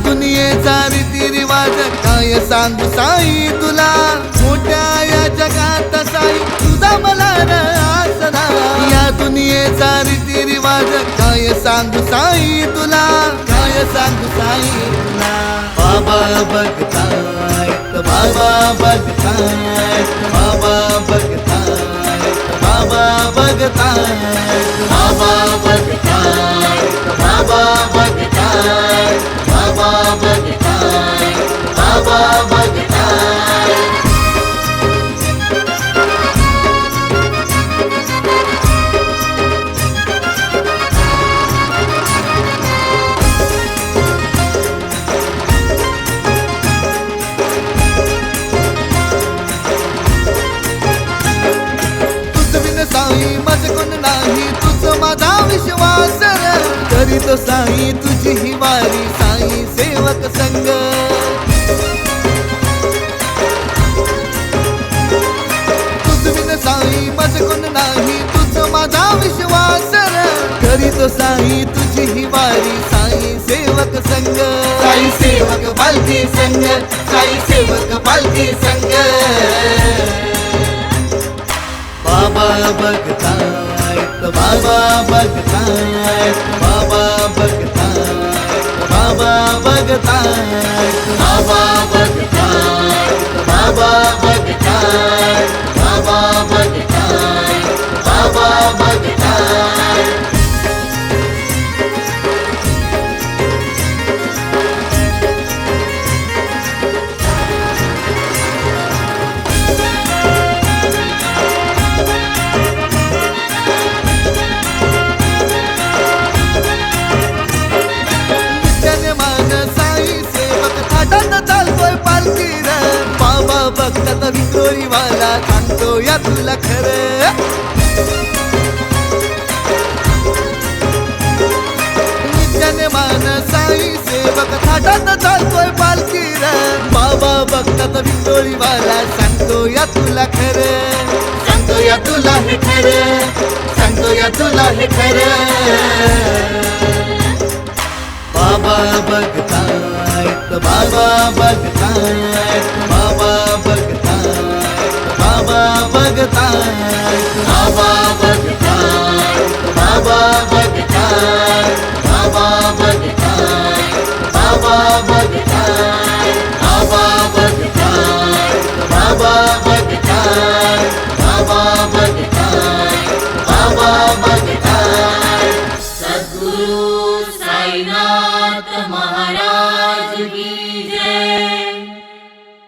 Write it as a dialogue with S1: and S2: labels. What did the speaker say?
S1: दुनियेचा रीतिरिवाज काय सांगू साई तुला, मोठ्या या जगात साई तुझा मला न आसरा. या दुनियेचा रीतिरिवाज काय सांगू साई तुला, काय सांगू साई तुला. बाबा बघतायत, बाबा बघतायत, बाबा बघतायत, बाबा बघतायत, बाबा बघतायत, बाबा बघतायत, बाबा बघतायत, बाबा बघतायत. साई माझ कोण नाही तुझ माझा विश्वास करीत साई तुझी ही वारी साई सेवक संग. तुझ बिन साई माझ कोण नाही तुझ माझा विश्वास करीत साई तुझी ही वारी साई सेवक संग. साई सेवक पालखी संग, साई सेवक पालखी संग. बाबा बघतायत, बाबा बघतायत, बाबा बघतायत, बाबा बघतायत, बाबा बघतायत, बाबा बघतायत, बाबा बघतायत, बाबा बघतायत. बघतात विक्रोळीवाला सांगतो या तुला खरं. नित्याने मान साई सेवक थाटात चालतोय पालखीर. बाबा बघतात विक्रोळीवाला सांगतो या तुला खरं, सांगतो या तुला हे खरं, सांगतो या तुला हे खरं. बाबा बघतायत, बाबा बघतायत, बाबा बघतायत, बाबा बघतायत, बाबा बघतायत, बाबा बघतायत, बाबा बघतायत, बाबा बघतायत, बाबा बघतायत, बाबा बघतायत, बाबा बघतायत, बाबा बघतायत.
S2: सद्गुरु साईनाथ महाराज की जय.